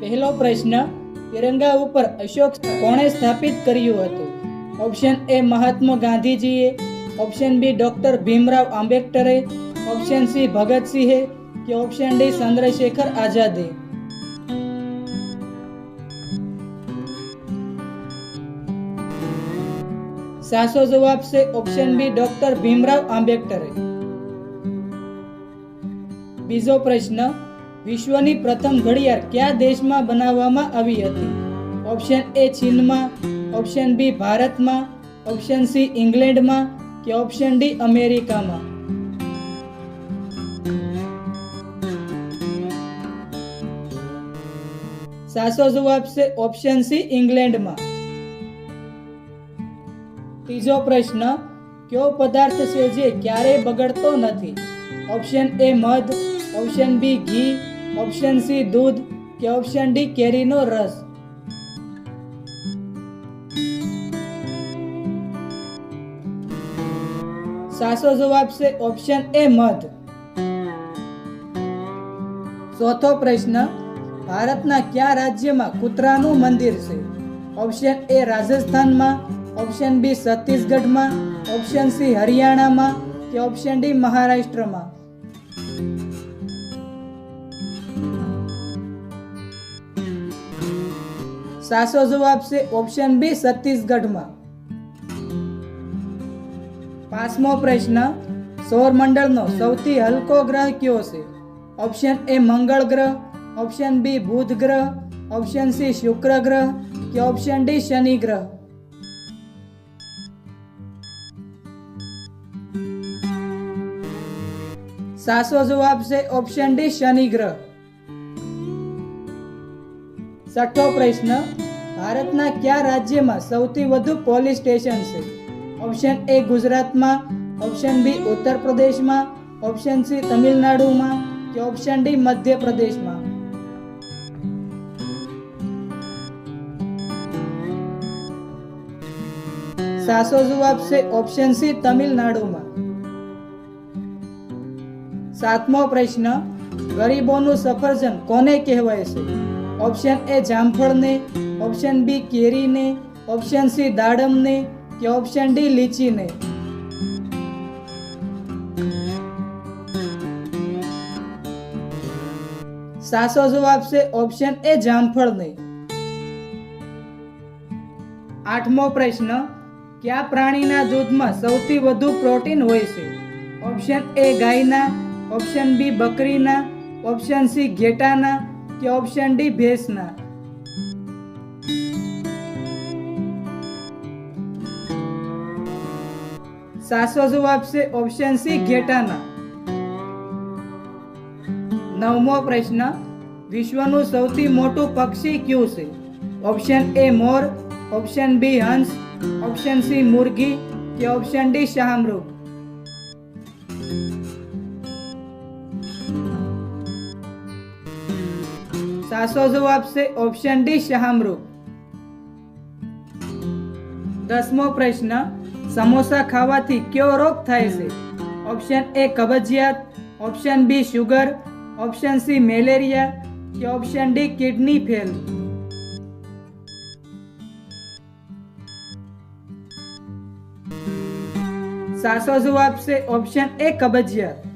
પહેલો પ્રશ્ન, તિરંગા ઉપર અશોક કોણે સ્થાપિત કર્યું હતું? ઓપ્શન એ મહાત્મા ગાંધીજીએ, ઓપ્શન બી ડોક્ટર ભીમરાવ આંબેડકરે, ઓપ્શન સી ભગતસિંહે કે ઓપ્શન ડી ચંદ્રશેખર આઝાદે. સાચો જવાબ છે ઓપ્શન બી ડોક્ટર ભીમરાવ આંબેડકરે. બીજો પ્રશ્ન, વિશ્વની પ્રથમ ઘડિયાળ કયા દેશમાં બનાવવામાં આવી હતી? ઓપ્શન એ ચીનમાં, ઓપ્શન બી ભારતમાં, ઓપ્શન સી ઇંગ્લેન્ડમાં કે ઓપ્શન ડી અમેરિકામાં. સાચો જવાબ છે ઓપ્શન સી ઇંગ્લેન્ડમાં. ત્રીજો પ્રશ્ન, કયો પદાર્થ છે જે ક્યારેય બગડતો નથી? ઓપ્શન એ મધ, ઓપ્શન બી ઘી, ઓપ્શન સી દૂધ કે ઓપ્શન ડી કેરીનો રસ. સાચો જવાબ છે ઓપ્શન એ મધ. ચોથો પ્રશ્ન, ભારતના કયા રાજ્યમાં કૂતરાનું મંદિર છે? ઓપ્શન એ રાજસ્થાનમાં, ઓપ્શન બી છત્તીસગઢમાં, ઓપ્શન સી હરિયાણામાં કે ઓપ્શન ડી મહારાષ્ટ્રમાં. સાચો જવાબ છે ઓપ્શન બી છત્તીસગઢમાં. પાંચમો પ્રશ્ન, સૌરમંડળનો સૌથી હલકો ગ્રહ કયો છે? ઓપ્શન એ મંગળ ગ્રહ, ઓપ્શન બી બુધ ગ્રહ, ઓપ્શન સી શુક્ર ગ્રહ કે ઓપ્શન ડી શનિ ગ્રહ. સાચો જવાબ છે ઓપ્શન ડી શનિ ગ્રહ. છઠ્ઠો પ્રશ્ન, ભારતના કયા રાજ્યમાં સૌથી વધુ પોલીસ સ્ટેશન છે? ઓપ્શન એ ગુજરાતમાં, ઓપ્શન બી ઉત્તર પ્રદેશમાં, ઓપ્શન સી તમિલનાડુમાં કે ઓપ્શન ડી મધ્યપ્રદેશમાં. સાચો જવાબ છે ઓપ્શન સી તમિલનાડુમાં. સાતમો પ્રશ્ન, ગરીબોનું સફરજન કોને કહેવાય છે? ઓપ્શન એ જામફળને, ઓપ્શન બી કેરીને, ઓપ્શન સી દાડમને કે ઓપ્શન ડી લીચીને. સાચો જવાબ છે ઓપ્શન એ જામફળને. આઠમો પ્રશ્ન, કયા પ્રાણીના દૂધમાં સૌથી વધુ પ્રોટીન હોય છે? ઓપ્શન એ ગાયના, ઓપ્શન બી બકરીના, ઓપ્શન સી ઘેટાના કે ઓપ્શન ડી ભેંસના. સાચો જવાબ છે ઓપ્શન સી ઘેટાના. નવમો પ્રશ્ન, વિશ્વનું સૌથી મોટું પક્ષી કયું છે? ઓપ્શન એ મોર, ઓપ્શન બી હંસ, ઓપ્શન સી મુરગી કે ઓપ્શન ડી શાહમૃગ. સાચો જવાબ છે ઓપ્શન ડી શાહમૃગ. દસમો પ્રશ્ન, સમોસા ખાવાથી કયો રોગ થાય છે? ઓપ્શન એ કબજિયાત, option B sugar, option C malaria કે ઓપ્શન ડી કિડની ફેલ. સાચો જવાબ છે ઓપ્શન એ કબજિયાત.